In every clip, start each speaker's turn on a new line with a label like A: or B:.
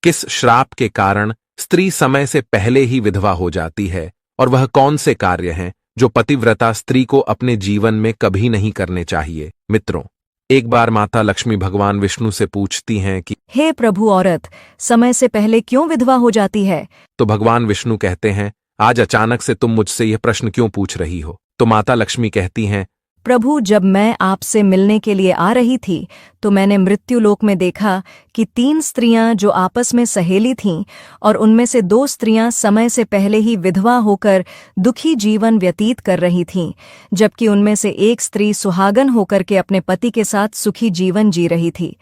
A: किस श्राप के कारण स्त्री समय से पहले ही विधवा हो जाती है और वह कौन से कार्य हैं जो पतिव्रता स्त्री को अपने जीवन में कभी नहीं करने चाहिए। मित्रों, एक बार माता लक्ष्मी भगवान विष्णु से पूछती हैं कि
B: हे प्रभु, औरत समय से पहले क्यों विधवा हो जाती है?
A: तो भगवान विष्णु कहते हैं, आज अचानक से तुम मुझसे यह प्रश्न क्यों पूछ रही हो? तो माता लक्ष्मी कहती हैं,
B: प्रभु, जब मैं आपसे मिलने के लिए आ रही थी तो मैंने मृत्युलोक में देखा कि 3 स्त्रियां जो आपस में सहेली थीं और उनमें से 2 स्त्रियां समय से पहले ही विधवा होकर दुखी जीवन व्यतीत कर रही थीं, जबकि उनमें से एक स्त्री सुहागन होकर के अपने पति के साथ सुखी जीवन जी रही थी।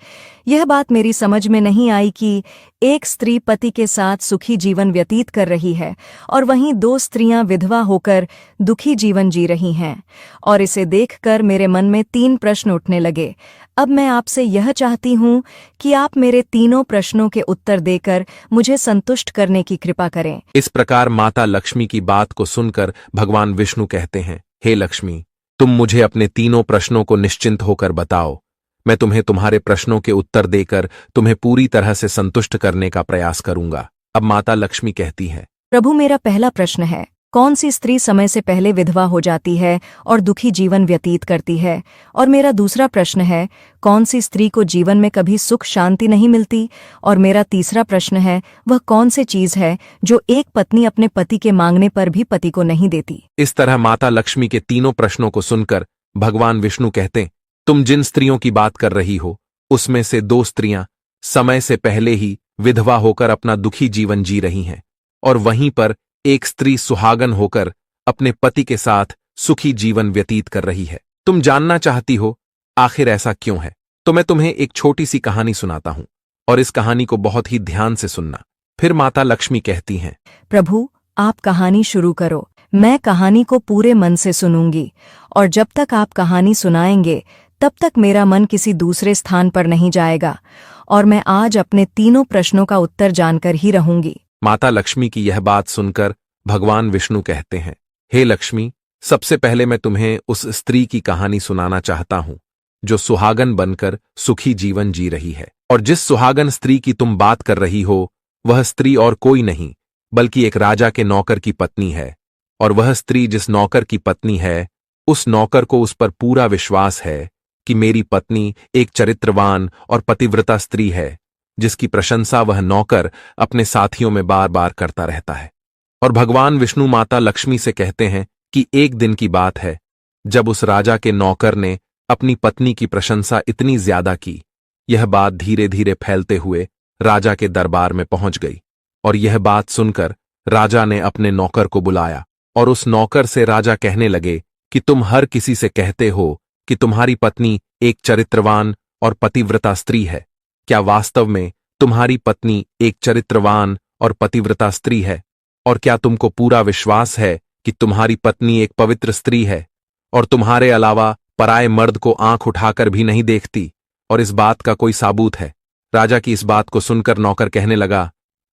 B: यह बात मेरी समझ में नहीं आई कि एक स्त्री पति के साथ सुखी जीवन व्यतीत कर रही है और वहीं 2 स्त्रियां विधवा होकर दुखी जीवन जी रही हैं, और इसे देखकर मेरे मन में 3 प्रश्न उठने लगे। अब मैं आपसे यह चाहती हूँ कि आप मेरे तीनों प्रश्नों के उत्तर देकर मुझे संतुष्ट करने की कृपा करें।
A: इस प्रकार माता लक्ष्मी की बात को सुनकर भगवान विष्णु कहते हैं, हे लक्ष्मी, तुम मुझे अपने तीनों प्रश्नों को निश्चिंत होकर बताओ। मैं तुम्हें तुम्हारे प्रश्नों के उत्तर देकर तुम्हें पूरी तरह से संतुष्ट करने का प्रयास करूंगा। अब माता लक्ष्मी कहती है,
B: प्रभु, मेरा पहला प्रश्न है, कौन सी स्त्री समय से पहले विधवा हो जाती है और दुखी जीवन व्यतीत करती है? और मेरा दूसरा प्रश्न है, कौन सी स्त्री को जीवन में कभी सुख शांति नहीं मिलती? और मेरा तीसरा प्रश्न है, वह कौन सी चीज है जो एक पत्नी अपने पति के मांगने पर भी पति को नहीं देती?
A: इस तरह माता लक्ष्मी के तीनों प्रश्नों को सुनकर भगवान विष्णु कहते, तुम जिन स्त्रियों की बात कर रही हो उसमें से 2 स्त्रियां समय से पहले ही विधवा होकर अपना दुखी जीवन जी रही हैं, और वहीं पर एक स्त्री सुहागन होकर अपने पति के साथ सुखी जीवन व्यतीत कर रही है। तुम जानना चाहती हो आखिर ऐसा क्यों है? तो मैं तुम्हें एक छोटी सी कहानी सुनाता हूं, और इस कहानी को बहुत ही ध्यान से सुनना। फिर माता लक्ष्मी कहती हैं,
B: प्रभु, आप कहानी शुरू करो। मैं कहानी को पूरे मन से सुनूंगी, और जब तक आप कहानी सुनाएंगे तब तक मेरा मन किसी दूसरे स्थान पर नहीं जाएगा, और मैं आज अपने तीनों प्रश्नों का उत्तर जानकर ही रहूंगी।
A: माता लक्ष्मी की यह बात सुनकर भगवान विष्णु कहते हैं, हे लक्ष्मी, सबसे पहले मैं तुम्हें उस स्त्री की कहानी सुनाना चाहता हूं जो सुहागन बनकर सुखी जीवन जी रही है। और जिस सुहागन स्त्री की तुम बात कर रही हो वह स्त्री और कोई नहीं बल्कि एक राजा के नौकर की पत्नी है। और वह स्त्री जिस नौकर की पत्नी है, उस नौकर को उस पर पूरा विश्वास है कि मेरी पत्नी एक चरित्रवान और पतिव्रता स्त्री है, जिसकी प्रशंसा वह नौकर अपने साथियों में बार बार करता रहता है। और भगवान विष्णु माता लक्ष्मी से कहते हैं कि एक दिन की बात है जब उस राजा के नौकर ने अपनी पत्नी की प्रशंसा इतनी ज्यादा की, यह बात धीरे धीरे फैलते हुए राजा के दरबार में पहुंच गई। और यह बात सुनकर राजा ने अपने नौकर को बुलाया और उस नौकर से राजा कहने लगे कि तुम हर किसी से कहते हो कि तुम्हारी पत्नी एक चरित्रवान और पतिव्रता स्त्री है। क्या वास्तव में तुम्हारी पत्नी एक चरित्रवान और पतिव्रता स्त्री है? और क्या तुमको पूरा विश्वास है कि तुम्हारी पत्नी एक पवित्र स्त्री है और तुम्हारे अलावा पराये मर्द को आंख उठाकर भी नहीं देखती, और इस बात का कोई साबूत है? राजा की इस बात को सुनकर नौकर कहने लगा,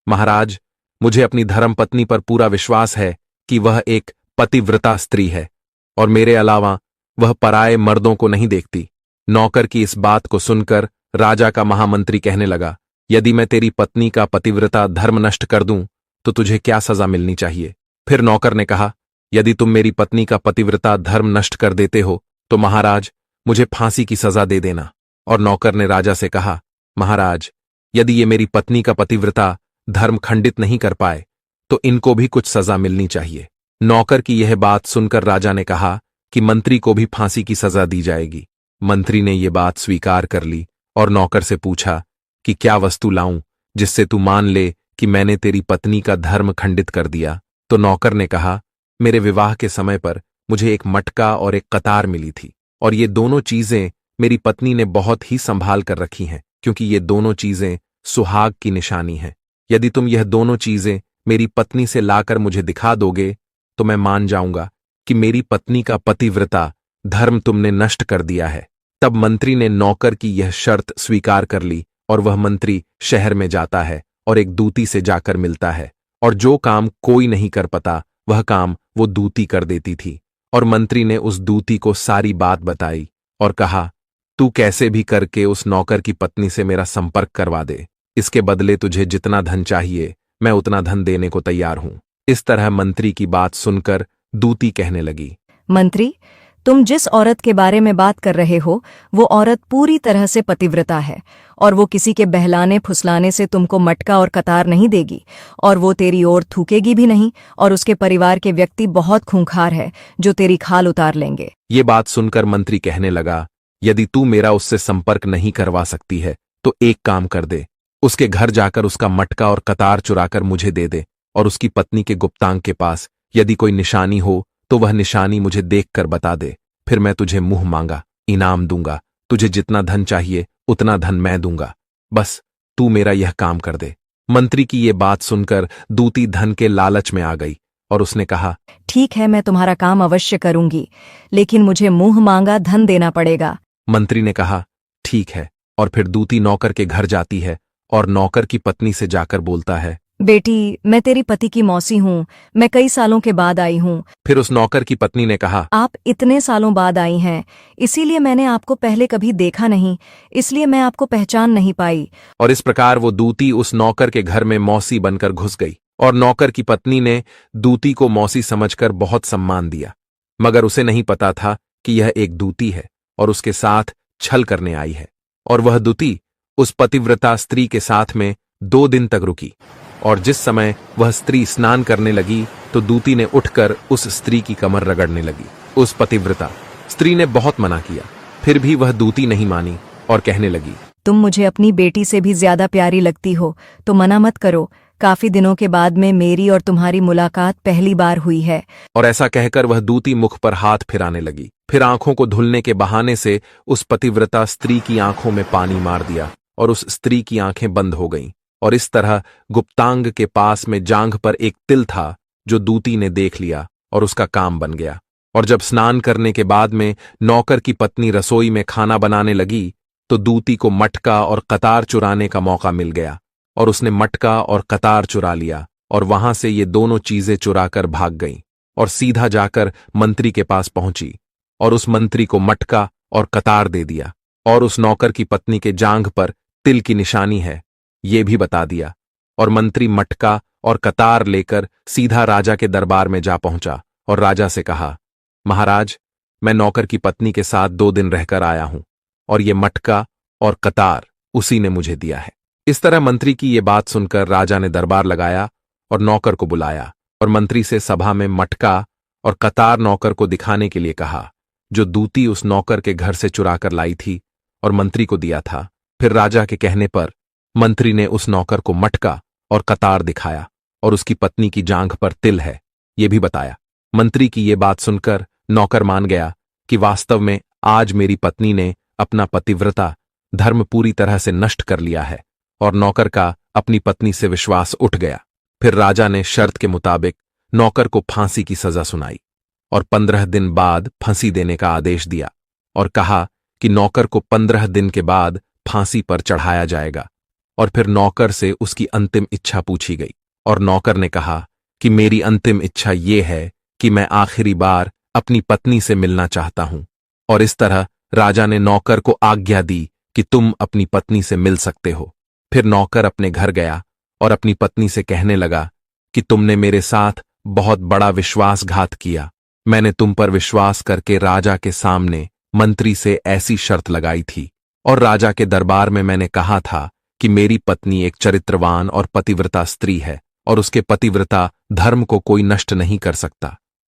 A: महाराज, मुझे अपनी धर्मपत्नी पर पूरा विश्वास है कि वह एक पतिव्रता स्त्री है और मेरे अलावा वह पराये मर्दों को नहीं देखती। नौकर की इस बात को सुनकर राजा का महामंत्री कहने लगा, यदि मैं तेरी पत्नी का पतिव्रता धर्म नष्ट कर दूं तो तुझे क्या सजा मिलनी चाहिए? फिर नौकर ने कहा, यदि तुम मेरी पत्नी का पतिव्रता धर्म नष्ट कर देते हो तो महाराज, मुझे फांसी की सजा दे देना। और नौकर ने राजा से कहा, महाराज, यदि ये मेरी पत्नी का पतिव्रता धर्म खंडित नहीं कर पाए तो इनको भी कुछ सजा मिलनी चाहिए। नौकर की यह बात सुनकर राजा ने कहा कि मंत्री को भी फांसी की सजा दी जाएगी। मंत्री ने यह बात स्वीकार कर ली और नौकर से पूछा कि क्या वस्तु लाऊं जिससे तू मान ले कि मैंने तेरी पत्नी का धर्म खंडित कर दिया? तो नौकर ने कहा, मेरे विवाह के समय पर मुझे एक मटका और एक कतार मिली थी, और ये दोनों चीजें मेरी पत्नी ने बहुत ही संभाल कर रखी हैं, क्योंकि ये दोनों चीजें सुहाग की निशानी हैं। यदि तुम यह दोनों चीजें मेरी पत्नी से लाकर मुझे दिखा दोगे तो मैं मान जाऊंगा कि मेरी पत्नी का पतिव्रता धर्म तुमने नष्ट कर दिया है। तब मंत्री ने नौकर की यह शर्त स्वीकार कर ली और वह मंत्री शहर में जाता है और एक दूती से जाकर मिलता है, और जो काम कोई नहीं कर पाता वह काम वो दूती कर देती थी। और मंत्री ने उस दूती को सारी बात बताई और कहा, तू कैसे भी करके उस नौकर की पत्नी से मेरा संपर्क करवा दे। इसके बदले तुझे जितना धन चाहिए मैं उतना धन देने को तैयार हूं। इस तरह मंत्री की बात सुनकर दूती कहने लगी,
B: मंत्री, तुम जिस औरत के बारे में बात कर रहे हो वो औरत पूरी तरह से पतिव्रता है और वो किसी के बहलाने फुसलाने से तुमको मटका और कतार नहीं देगी और वो तेरी ओर थूकेगी भी नहीं और उसके परिवार के व्यक्ति बहुत खूंखार है जो तेरी खाल उतार लेंगे।
A: ये बात सुनकर मंत्री कहने लगा, यदि तू मेरा उससे संपर्क नहीं करवा सकती है तो एक काम कर दे, उसके घर जाकर उसका मटका और कतार चुराकर मुझे दे दे और उसकी पत्नी के गुप्तांग के पास यदि कोई निशानी हो तो वह निशानी मुझे देखकर बता दे, फिर मैं तुझे मुंह मांगा इनाम दूंगा, तुझे जितना धन चाहिए उतना धन मैं दूंगा, बस तू मेरा यह काम कर दे। मंत्री की ये बात सुनकर दूती धन के लालच में आ गई और उसने कहा,
B: ठीक है, मैं तुम्हारा काम अवश्य करूंगी, लेकिन मुझे मुंह मांगा धन देना पड़ेगा।
A: मंत्री ने कहा, ठीक है, और फिर दूती नौकर के घर जाती है और नौकर की पत्नी से जाकर बोलता है,
B: बेटी, मैं तेरी पति की मौसी हूँ, मैं कई सालों के बाद आई हूँ।
A: फिर उस नौकर की पत्नी ने कहा,
B: आप इतने सालों बाद आई हैं, इसीलिए मैंने आपको पहले कभी देखा नहीं, इसलिए मैं आपको पहचान नहीं पाई।
A: और इस प्रकार वो दूती उस नौकर के घर में मौसी बनकर घुस गई और नौकर की पत्नी ने दूती को मौसी समझकर बहुत सम्मान दिया, मगर उसे नहीं पता था कि यह एक दूती है और उसके साथ छल करने आई है। और वह दूती उस पतिव्रता स्त्री के साथ में 2 दिन तक रुकी और जिस समय वह स्त्री स्नान करने लगी तो दूती ने उठकर उस स्त्री की कमर रगड़ने लगी। उस पतिव्रता स्त्री ने बहुत मना किया, फिर भी वह दूती नहीं मानी और कहने लगी,
B: तुम मुझे अपनी बेटी से भी ज्यादा प्यारी लगती हो तो मना मत करो, काफी दिनों के बाद में मेरी और तुम्हारी मुलाकात पहली बार हुई है।
A: और ऐसा कहकर वह दूती मुख पर हाथ फिराने लगी, फिर आंखों को धुलने के बहाने से उस पतिव्रता स्त्री की आंखों में पानी मार दिया और उस स्त्री की आंखें बंद हो गईं। और इस तरह गुप्तांग के पास में जांघ पर एक तिल था जो दूती ने देख लिया और उसका काम बन गया। और जब स्नान करने के बाद में नौकर की पत्नी रसोई में खाना बनाने लगी तो दूती को मटका और कतार चुराने का मौका मिल गया और उसने मटका और कतार चुरा लिया और वहां से ये दोनों चीजें चुराकर भाग गईं और सीधा जाकर मंत्री के पास पहुंची और उस मंत्री को मटका और कतार दे दिया और उस नौकर की पत्नी के जांघ पर तिल की निशानी है ये भी बता दिया। और मंत्री मटका और कतार लेकर सीधा राजा के दरबार में जा पहुंचा और राजा से कहा, महाराज, मैं नौकर की पत्नी के साथ 2 दिन रहकर आया हूं और ये मटका और कतार उसी ने मुझे दिया है। इस तरह मंत्री की ये बात सुनकर राजा ने दरबार लगाया और नौकर को बुलाया और मंत्री से सभा में मटका और कतार नौकर को दिखाने के लिए कहा जो दूती उस नौकर के घर से चुराकर लाई थी और मंत्री को दिया था। फिर राजा के कहने पर मंत्री ने उस नौकर को मटका और कतार दिखाया और उसकी पत्नी की जांघ पर तिल है ये भी बताया। मंत्री की ये बात सुनकर नौकर मान गया कि वास्तव में आज मेरी पत्नी ने अपना पतिव्रता धर्म पूरी तरह से नष्ट कर लिया है और नौकर का अपनी पत्नी से विश्वास उठ गया। फिर राजा ने शर्त के मुताबिक नौकर को फांसी की सजा सुनाई और 15 दिन बाद फांसी देने का आदेश दिया और कहा कि नौकर को 15 दिन के बाद फांसी पर चढ़ाया जाएगा। और फिर नौकर से उसकी अंतिम इच्छा पूछी गई और नौकर ने कहा कि मेरी अंतिम इच्छा ये है कि मैं आखिरी बार अपनी पत्नी से मिलना चाहता हूं। और इस तरह राजा ने नौकर को आज्ञा दी कि तुम अपनी पत्नी से मिल सकते हो। फिर नौकर अपने घर गया और अपनी पत्नी से कहने लगा कि तुमने मेरे साथ बहुत बड़ा विश्वासघात किया। मैंने तुम पर विश्वास करके राजा के सामने मंत्री से ऐसी शर्त लगाई थी और राजा के दरबार में मैंने कहा था कि मेरी पत्नी एक चरित्रवान और पतिव्रता स्त्री है और उसके पतिव्रता धर्म को कोई नष्ट नहीं कर सकता।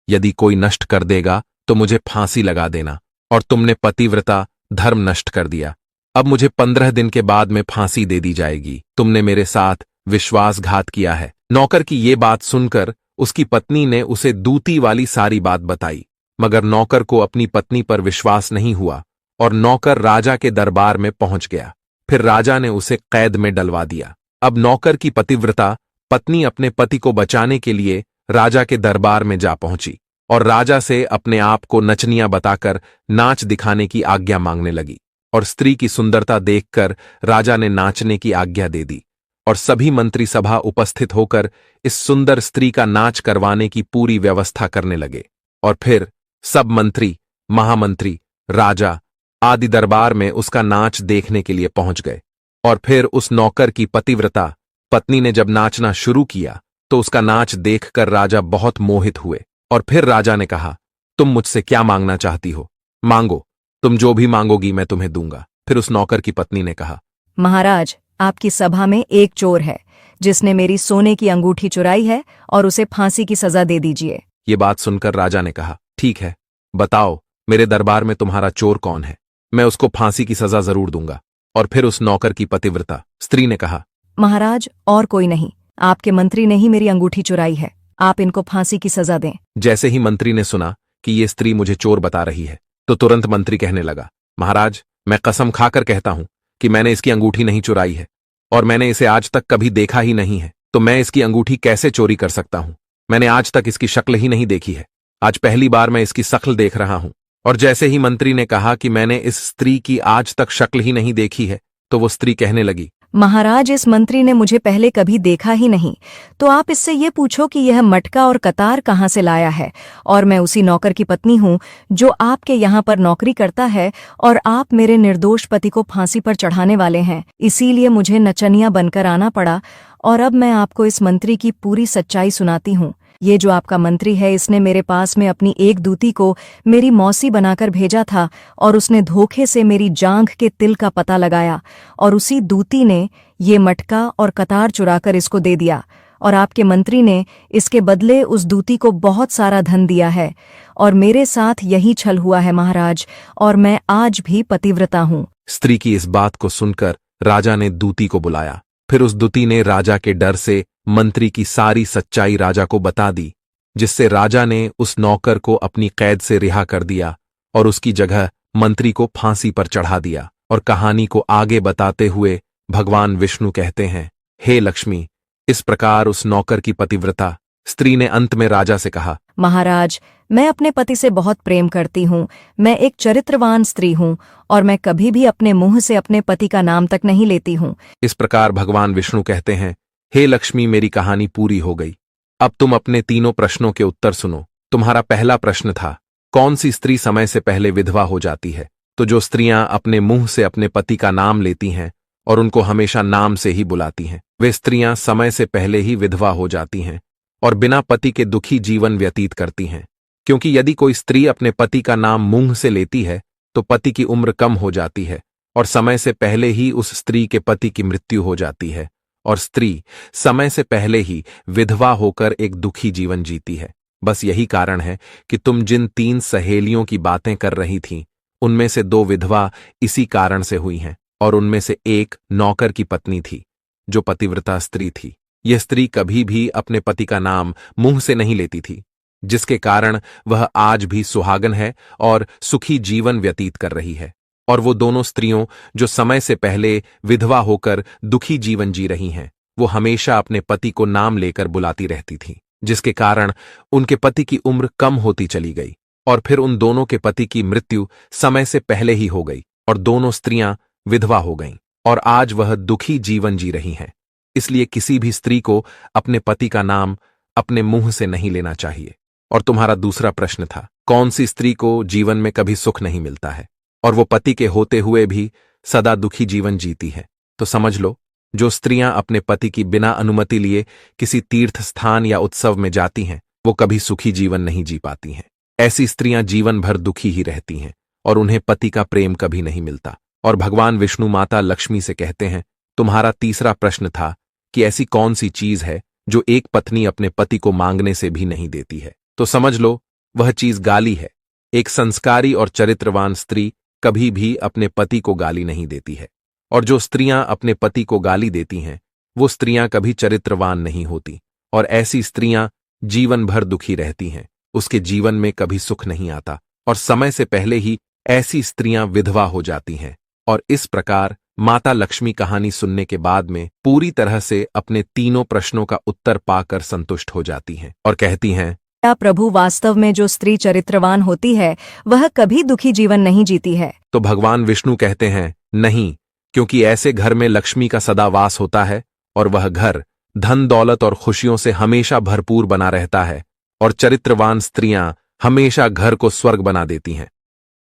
A: यदि कोई नष्ट कर देगा तो मुझे फांसी लगा देना, और तुमने पतिव्रता धर्म नष्ट कर दिया। अब मुझे 15 दिन के बाद में फांसी दे दी जाएगी। तुमने मेरे साथ विश्वासघात किया है। नौकर की ये बात सुनकर उसकी पत्नी ने उसे दूती वाली सारी बात बताई, मगर नौकर को अपनी पत्नी पर विश्वास नहीं हुआ और नौकर राजा के दरबार में पहुंच गया। फिर राजा ने उसे कैद में डलवा दिया। अब नौकर की पतिव्रता पत्नी अपने पति को बचाने के लिए राजा के दरबार में जा पहुंची और राजा से अपने आप को नचनिया बताकर नाच दिखाने की आज्ञा मांगने लगी। और स्त्री की सुंदरता देखकर राजा ने नाचने की आज्ञा दे दी और सभी मंत्री सभा उपस्थित होकर इस सुंदर स्त्री का नाच करवाने की पूरी व्यवस्था करने लगे। और फिर सब मंत्री, महामंत्री, राजा आदि दरबार में उसका नाच देखने के लिए पहुंच गए और फिर उस नौकर की पतिव्रता पत्नी ने जब नाचना शुरू किया तो उसका नाच देखकर राजा बहुत मोहित हुए। और फिर राजा ने कहा, तुम मुझसे क्या मांगना चाहती हो? मांगो, तुम जो भी मांगोगी मैं तुम्हें दूंगा। फिर उस नौकर की पत्नी ने कहा,
B: महाराज, आपकी सभा में एक चोर है जिसने मेरी सोने की अंगूठी चुराई है और उसे फांसी की सजा दे दीजिए।
A: ये बात सुनकर राजा ने कहा, ठीक है, बताओ मेरे दरबार में तुम्हारा चोर कौन है, मैं उसको फांसी की सजा जरूर दूंगा। और फिर उस नौकर की पतिव्रता स्त्री ने कहा,
B: महाराज, और कोई नहीं, आपके मंत्री ने ही मेरी अंगूठी चुराई है, आप इनको फांसी की सजा दें।
A: जैसे ही मंत्री ने सुना कि ये स्त्री मुझे चोर बता रही है तो तुरंत मंत्री कहने लगा, महाराज, मैं कसम खाकर कहता हूं कि मैंने इसकी अंगूठी नहीं चुराई है और मैंने इसे आज तक कभी देखा ही नहीं है, तो मैं इसकी अंगूठी कैसे चोरी कर सकता हूं? मैंने आज तक इसकी शक्ल ही नहीं देखी है, आज पहली बार मैं इसकी शक्ल देख रहा हूं। और जैसे ही मंत्री ने कहा कि मैंने इस स्त्री की आज तक शक्ल ही नहीं देखी है तो वो स्त्री कहने लगी,
B: महाराज, इस मंत्री ने मुझे पहले कभी देखा ही नहीं, तो आप इससे ये पूछो कि यह मटका और कतार कहाँ से लाया है। और मैं उसी नौकर की पत्नी हूँ जो आपके यहाँ पर नौकरी करता है और आप मेरे निर्दोष पति को फांसी पर चढ़ाने वाले हैं, इसीलिए मुझे नचनिया बनकर आना पड़ा। और अब मैं आपको इस मंत्री की पूरी सच्चाई सुनाती हूँ। ये जो आपका मंत्री है, इसने मेरे पास में अपनी एक दूती को मेरी मौसी बनाकर भेजा था और उसने धोखे से मेरी जांघ के तिल का पता लगाया और उसी दूती ने ये मटका और कतार चुराकर इसको दे दिया। और आपके मंत्री ने इसके बदले उस दूती को बहुत सारा धन दिया है और मेरे साथ यही छल हुआ है महाराज, और मैं आज भी पतिव्रता हूँ।
A: स्त्री की इस बात को सुनकर राजा ने दूती को बुलाया। फिर उस दूती ने राजा के डर से मंत्री की सारी सच्चाई राजा को बता दी, जिससे राजा ने उस नौकर को अपनी कैद से रिहा कर दिया और उसकी जगह मंत्री को फांसी पर चढ़ा दिया। और कहानी को आगे बताते हुए भगवान विष्णु कहते हैं, हे लक्ष्मी, इस प्रकार उस नौकर की पतिव्रता स्त्री ने अंत में राजा से कहा,
B: महाराज, मैं अपने पति से बहुत प्रेम करती हूँ, मैं एक चरित्रवान स्त्री हूँ और मैं कभी भी अपने मुंह से अपने पति का नाम तक नहीं लेती हूँ।
A: इस प्रकार भगवान विष्णु कहते हैं, हे लक्ष्मी, मेरी कहानी पूरी हो गई। अब तुम अपने तीनों प्रश्नों के उत्तर सुनो। तुम्हारा पहला प्रश्न था, कौन सी स्त्री समय से पहले विधवा हो जाती है? तो जो स्त्रियां अपने मुंह से अपने पति का नाम लेती हैं और उनको हमेशा नाम से ही बुलाती हैं, वे स्त्रियां समय से पहले ही विधवा हो जाती हैं और बिना पति के दुखी जीवन व्यतीत करती हैं। क्योंकि यदि कोई स्त्री अपने पति का नाम मुंह से लेती है तो पति की उम्र कम हो जाती है और समय से पहले ही उस स्त्री के पति की मृत्यु हो जाती है और स्त्री समय से पहले ही विधवा होकर एक दुखी जीवन जीती है। बस यही कारण है कि तुम जिन 3 सहेलियों की बातें कर रही थीं, उनमें से 2 विधवा इसी कारण से हुई हैं और उनमें से एक नौकर की पत्नी थी जो पतिव्रता स्त्री थी। यह स्त्री कभी भी अपने पति का नाम मुंह से नहीं लेती थी, जिसके कारण वह आज भी सुहागन है और सुखी जीवन व्यतीत कर रही है। और वो दोनों स्त्रियों जो समय से पहले विधवा होकर दुखी जीवन जी रही हैं, वो हमेशा अपने पति को नाम लेकर बुलाती रहती थीं, जिसके कारण उनके पति की उम्र कम होती चली गई और फिर उन दोनों के पति की मृत्यु समय से पहले ही हो गई और दोनों स्त्रियां विधवा हो गईं और आज वह दुखी जीवन जी रही हैं। इसलिए किसी भी स्त्री को अपने पति का नाम अपने मुंह से नहीं लेना चाहिए। और तुम्हारा दूसरा प्रश्न था, कौन सी स्त्री को जीवन में कभी सुख नहीं मिलता है और वो पति के होते हुए भी सदा दुखी जीवन जीती है? तो समझ लो, जो स्त्रियां अपने पति की बिना अनुमति लिए किसी तीर्थ स्थान या उत्सव में जाती हैं, वो कभी सुखी जीवन नहीं जी पाती हैं। ऐसी स्त्रियां जीवन भर दुखी ही रहती हैं और उन्हें पति का प्रेम कभी नहीं मिलता। और भगवान विष्णु माता लक्ष्मी से कहते हैं, तुम्हारा तीसरा प्रश्न था कि ऐसी कौन सी चीज है जो एक पत्नी अपने पति को मांगने से भी नहीं देती है? तो समझ लो, वह चीज गाली है। एक संस्कारी और चरित्रवान स्त्री कभी भी अपने पति को गाली नहीं देती है और जो स्त्रियां अपने पति को गाली देती हैं, वो स्त्रियां कभी चरित्रवान नहीं होती और ऐसी स्त्रियां जीवन भर दुखी रहती हैं, उसके जीवन में कभी सुख नहीं आता और समय से पहले ही ऐसी स्त्रियां विधवा हो जाती हैं। और इस प्रकार माता लक्ष्मी कहानी सुनने के बाद में पूरी तरह से अपने तीनों प्रश्नों का उत्तर पाकर संतुष्ट हो जाती हैं और कहती हैं,
B: क्या प्रभु, वास्तव में जो स्त्री चरित्रवान होती है वह कभी दुखी जीवन नहीं जीती है?
A: तो भगवान विष्णु कहते हैं, नहीं, क्योंकि ऐसे घर में लक्ष्मी का सदा वास होता है और वह घर धन दौलत और खुशियों से हमेशा भरपूर बना रहता है और चरित्रवान स्त्रियां हमेशा घर को स्वर्ग बना देती हैं।